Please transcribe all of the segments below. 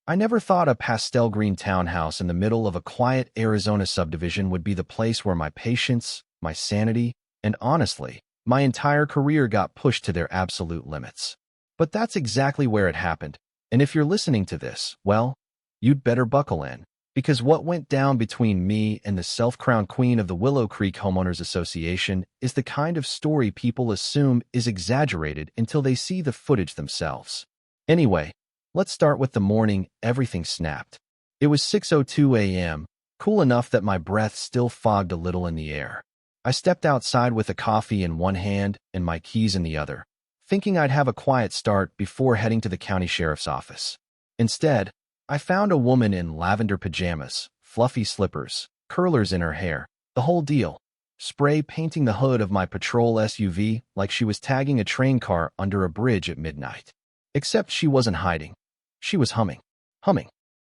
I never thought a pastel green townhouse in the middle of a quiet Arizona subdivision would be the place where my patience, my sanity, and honestly, my entire career got pushed to their absolute limits. But that's exactly where it happened. And if you're listening to this, well, you'd better buckle in. Because what went down between me and the self-crowned queen of the Willow Creek Homeowners Association is the kind of story people assume is exaggerated until they see the footage themselves. Anyway, let's start with the morning everything snapped. It was 6:02 a.m., cool enough that my breath still fogged a little in the air. I stepped outside with a coffee in one hand and my keys in the other, thinking I'd have a quiet start before heading to the county sheriff's office. Instead, I found a woman in lavender pajamas, fluffy slippers, curlers in her hair, the whole deal, spray painting the hood of my patrol SUV like she was tagging a train car under a bridge at midnight. Except she wasn't hiding. She was humming,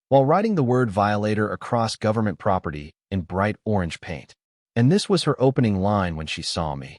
while writing the word violator across government property in bright orange paint. And this was her opening line when she saw me.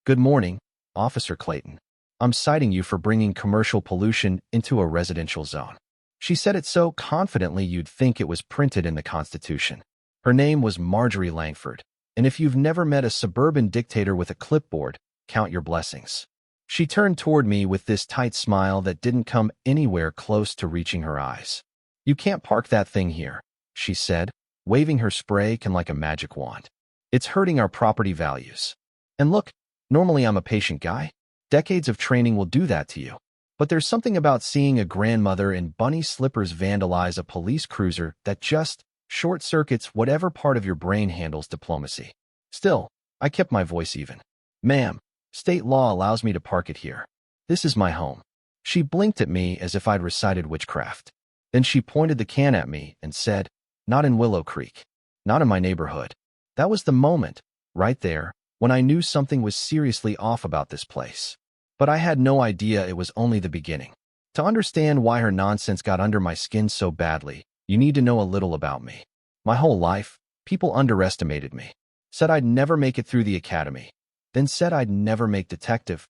"Good morning, Officer Clayton. I'm citing you for bringing commercial pollution into a residential zone." She said it so confidently you'd think it was printed in the Constitution. Her name was Marjorie Langford, and if you've never met a suburban dictator with a clipboard, count your blessings. She turned toward me with this tight smile that didn't come anywhere close to reaching her eyes. "You can't park that thing here," she said, waving her spray can like a magic wand. "It's hurting our property values. And look, normally I'm a patient guy. Decades of training will do that to you. But there's something about seeing a grandmother in bunny slippers vandalize a police cruiser that just short-circuits whatever part of your brain handles diplomacy." Still, I kept my voice even. "Ma'am, state law allows me to park it here. This is my home." She blinked at me as if I'd recited witchcraft. Then she pointed the can at me and said, "Not in Willow Creek. Not in my neighborhood." That was the moment, right there, when I knew something was seriously off about this place. But I had no idea it was only the beginning. To understand why her nonsense got under my skin so badly, you need to know a little about me. My whole life, people underestimated me. Said I'd never make it through the academy. Then said I'd never make detective.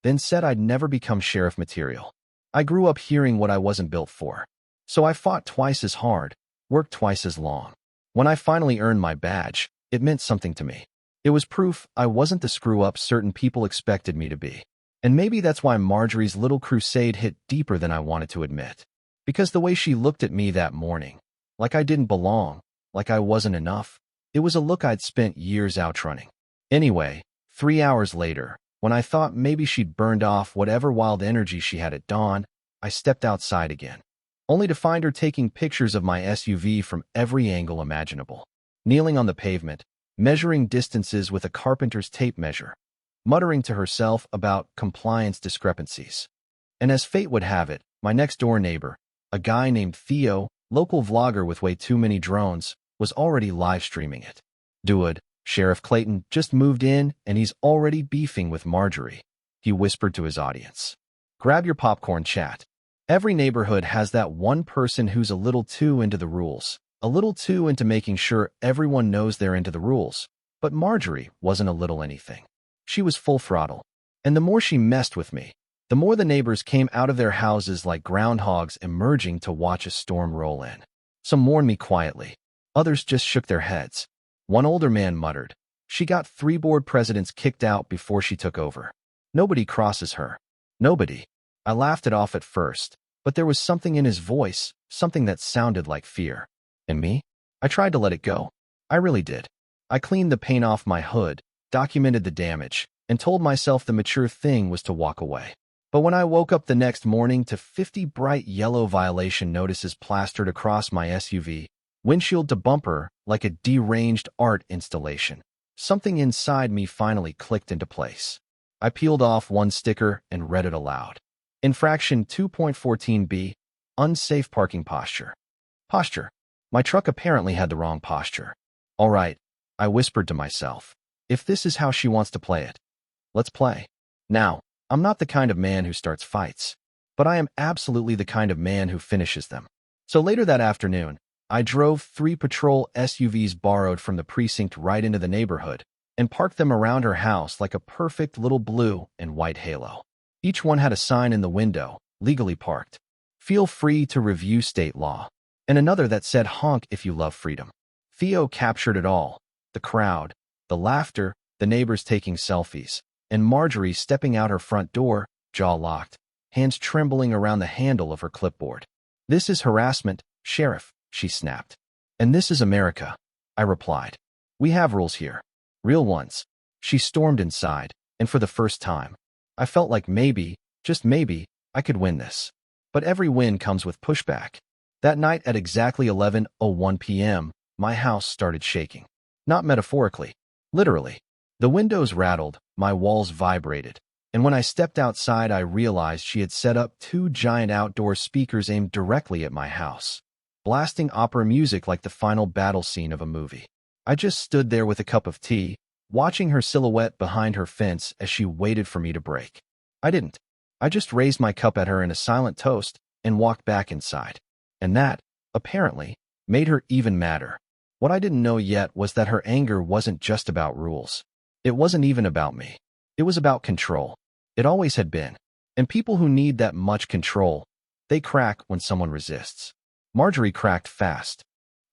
Then said I'd never become sheriff material. I grew up hearing what I wasn't built for. So I fought twice as hard, worked twice as long. When I finally earned my badge, it meant something to me. It was proof I wasn't the screw-up certain people expected me to be. And maybe that's why Marjorie's little crusade hit deeper than I wanted to admit. Because the way she looked at me that morning, like I didn't belong, like I wasn't enough, it was a look I'd spent years outrunning. Anyway, 3 hours later, when I thought maybe she'd burned off whatever wild energy she had at dawn, I stepped outside again, only to find her taking pictures of my SUV from every angle imaginable, kneeling on the pavement, measuring distances with a carpenter's tape measure, muttering to herself about compliance discrepancies. And as fate would have it, my next-door neighbor, a guy named Theo, local vlogger with way too many drones, was already live-streaming it. "Dude, Sheriff Clayton just moved in and he's already beefing with Marjorie," he whispered to his audience. "Grab your popcorn, chat. Every neighborhood has that one person who's a little too into the rules, a little too into making sure everyone knows they're into the rules. But Marjorie wasn't a little anything. She was full throttle. And the more she messed with me, the more the neighbors came out of their houses like groundhogs emerging to watch a storm roll in. Some mourned me quietly. Others just shook their heads. One older man muttered, "She got 3 board presidents kicked out before she took over. Nobody crosses her. Nobody." I laughed it off at first, but there was something in his voice, something that sounded like fear. And me? I tried to let it go. I really did. I cleaned the paint off my hood, documented the damage, and told myself the mature thing was to walk away. But when I woke up the next morning to 50 bright yellow violation notices plastered across my SUV, windshield to bumper like a deranged art installation, something inside me finally clicked into place. I peeled off one sticker and read it aloud. Infraction 2.14b, unsafe parking posture. Posture. My truck apparently had the wrong posture. All right, I whispered to myself. If this is how she wants to play it, let's play. Now, I'm not the kind of man who starts fights, but I am absolutely the kind of man who finishes them. So later that afternoon, I drove 3 patrol SUVs borrowed from the precinct right into the neighborhood and parked them around her house like a perfect little blue and white halo. Each one had a sign in the window, legally parked. Feel free to review state law. and another that said honk if you love freedom. Theo captured it all: the crowd, the laughter, the neighbors taking selfies, and Marjorie stepping out her front door, jaw locked, hands trembling around the handle of her clipboard. "This is harassment, Sheriff," she snapped. "And this is America," I replied. "We have rules here. Real ones." She stormed inside, and for the first time, I felt like maybe, just maybe, I could win this. But every win comes with pushback. That night at exactly 11:01 p.m., my house started shaking. Not metaphorically, literally. The windows rattled, my walls vibrated, and when I stepped outside, I realized she had set up 2 giant outdoor speakers aimed directly at my house, blasting opera music like the final battle scene of a movie. I just stood there with a cup of tea, watching her silhouette behind her fence as she waited for me to break. I didn't. I just raised my cup at her in a silent toast and walked back inside. And that, apparently, made her even madder. What I didn't know yet was that her anger wasn't just about rules. It wasn't even about me. It was about control. It always had been. And people who need that much control, they crack when someone resists. Marjorie cracked fast.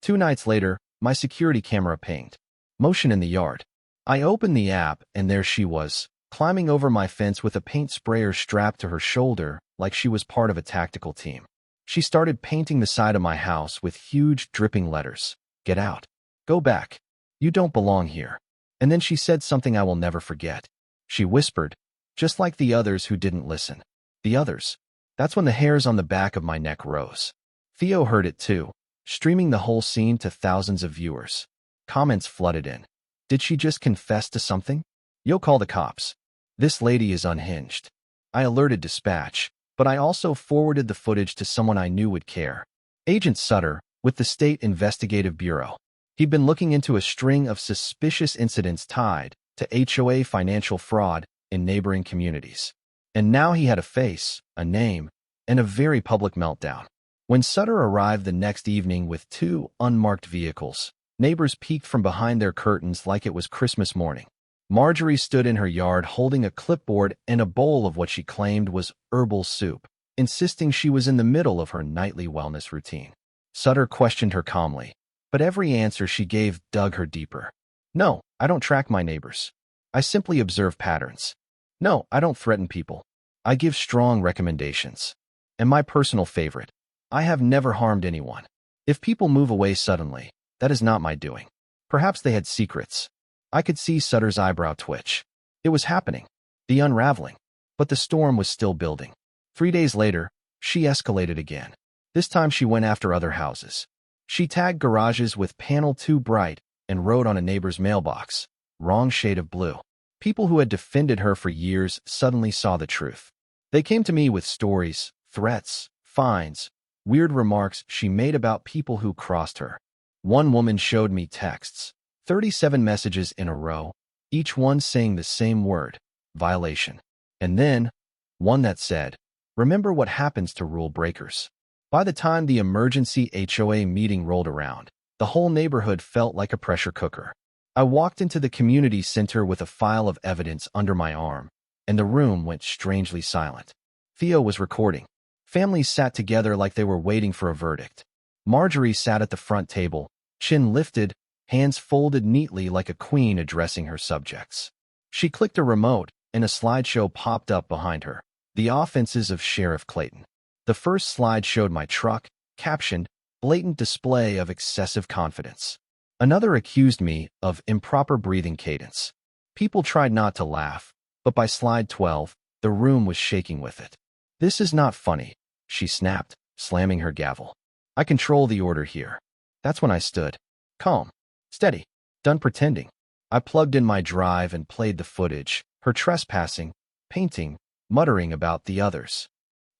2 nights later, my security camera pinged. Motion in the yard. I opened the app, and there she was, climbing over my fence with a paint sprayer strapped to her shoulder like she was part of a tactical team. She started painting the side of my house with huge, dripping letters. "Get out. Go back. You don't belong here." And then she said something I will never forget. She whispered, just like the others who didn't listen. The others. That's when the hairs on the back of my neck rose. Theo heard it too, streaming the whole scene to thousands of viewers. Comments flooded in. Did she just confess to something? Yo, call the cops. This lady is unhinged. I alerted dispatch, but I also forwarded the footage to someone I knew would care. Agent Sutter, with the State Investigative Bureau. He'd been looking into a string of suspicious incidents tied to HOA financial fraud in neighboring communities. And now he had a face, a name, and a very public meltdown. When Sutter arrived the next evening with 2 unmarked vehicles, neighbors peeked from behind their curtains like it was Christmas morning. Marjorie stood in her yard holding a clipboard and a bowl of what she claimed was herbal soup, insisting she was in the middle of her nightly wellness routine. Sutter questioned her calmly, but every answer she gave dug her deeper. "No, I don't track my neighbors. I simply observe patterns. No, I don't threaten people. I give strong recommendations. And my personal favorite, I have never harmed anyone. If people move away suddenly, that is not my doing." Perhaps they had secrets. I could see Sutter's eyebrow twitch. It was happening. The unraveling. But the storm was still building. 3 days later, she escalated again. This time she went after other houses. She tagged garages with panel too bright and wrote on a neighbor's mailbox, "Wrong shade of blue." People who had defended her for years suddenly saw the truth. They came to me with stories, threats, fines, weird remarks she made about people who crossed her. One woman showed me texts, 37 messages in a row, each one saying the same word, violation. And then, one that said, "Remember what happens to rule breakers." By the time the emergency HOA meeting rolled around, the whole neighborhood felt like a pressure cooker. I walked into the community center with a file of evidence under my arm, and the room went strangely silent. Theo was recording. Families sat together like they were waiting for a verdict. Marjorie sat at the front table, chin lifted, hands folded neatly like a queen addressing her subjects. She clicked a remote, and a slideshow popped up behind her. The offenses of Sheriff Clayton. The first slide showed my truck, captioned, "Blatant display of excessive confidence." Another accused me of improper breathing cadence. People tried not to laugh, but by slide 12, the room was shaking with it. "This is not funny," she snapped, slamming her gavel. "I control the order here." That's when I stood. Calm. Steady. Done pretending. I plugged in my drive and played the footage, her trespassing, painting, muttering about the others.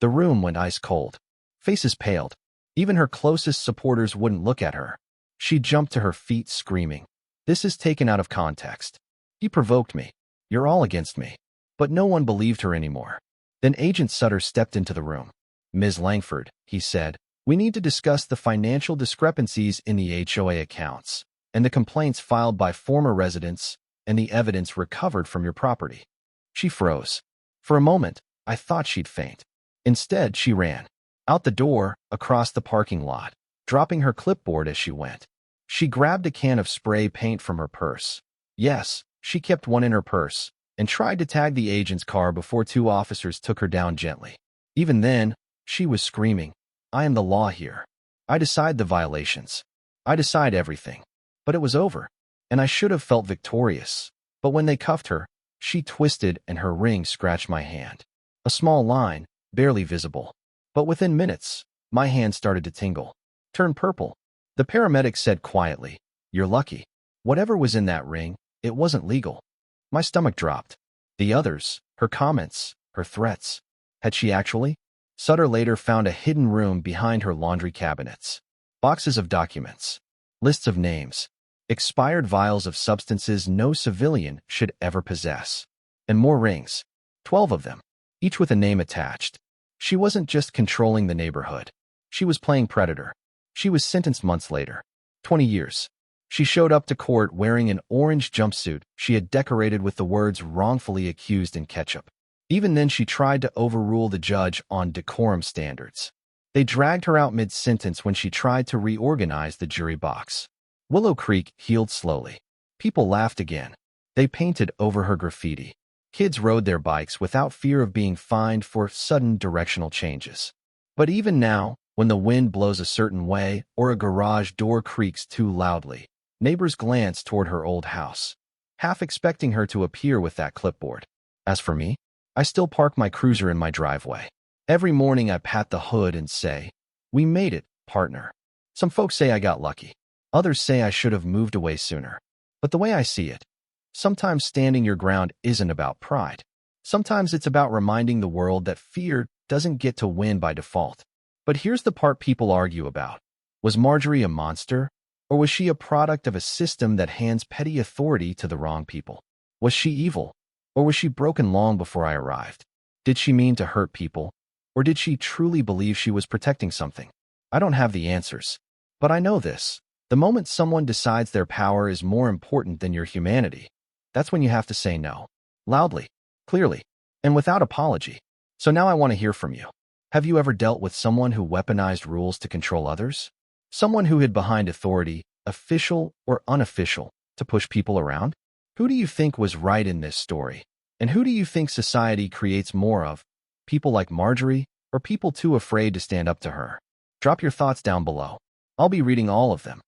The room went ice cold. Faces paled. Even her closest supporters wouldn't look at her. She jumped to her feet screaming, "This is taken out of context. He provoked me. You're all against me." But no one believed her anymore. Then Agent Sutter stepped into the room. "Ms. Langford," he said, "we need to discuss the financial discrepancies in the HOA accounts, and the complaints filed by former residents, and the evidence recovered from your property." She froze. For a moment, I thought she'd faint. Instead, she ran. Out the door, across the parking lot. dropping her clipboard as she went. She grabbed a can of spray paint from her purse. Yes, she kept one in her purse, and tried to tag the agent's car before two officers took her down gently. Even then, she was screaming, "I am the law here. I decide the violations. I decide everything." But it was over, and I should have felt victorious. But when they cuffed her, she twisted and her ring scratched my hand. A small line, barely visible. But within minutes, my hand started to tingle, turn purple. The paramedic said quietly, "You're lucky. Whatever was in that ring, it wasn't legal." My stomach dropped. The others, her comments, her threats. Had she actually? Sutter later found a hidden room behind her laundry cabinets. Boxes of documents. Lists of names. Expired vials of substances no civilian should ever possess. And more rings. 12 of them, each with a name attached. She wasn't just controlling the neighborhood. She was playing predator. She was sentenced months later. 20 years. She showed up to court wearing an orange jumpsuit she had decorated with the words "wrongfully accused" in ketchup. Even then, she tried to overrule the judge on decorum standards. They dragged her out mid-sentence when she tried to reorganize the jury box. Willow Creek healed slowly. People laughed again. They painted over her graffiti. Kids rode their bikes without fear of being fined for sudden directional changes. But even now, when the wind blows a certain way or a garage door creaks too loudly, neighbors glance toward her old house, half expecting her to appear with that clipboard. As for me, I still park my cruiser in my driveway. Every morning I pat the hood and say, "We made it, partner." Some folks say I got lucky. Others say I should have moved away sooner. But the way I see it, sometimes standing your ground isn't about pride. Sometimes it's about reminding the world that fear doesn't get to win by default. But here's the part people argue about. Was Marjorie a monster? Or was she a product of a system that hands petty authority to the wrong people? Was she evil? Or was she broken long before I arrived? Did she mean to hurt people? Or did she truly believe she was protecting something? I don't have the answers. But I know this. The moment someone decides their power is more important than your humanity, that's when you have to say no. Loudly, clearly, and without apology. So now I want to hear from you. Have you ever dealt with someone who weaponized rules to control others? Someone who hid behind authority, official or unofficial, to push people around? Who do you think was right in this story? And who do you think society creates more of? People like Marjorie, or people too afraid to stand up to her? Drop your thoughts down below. I'll be reading all of them.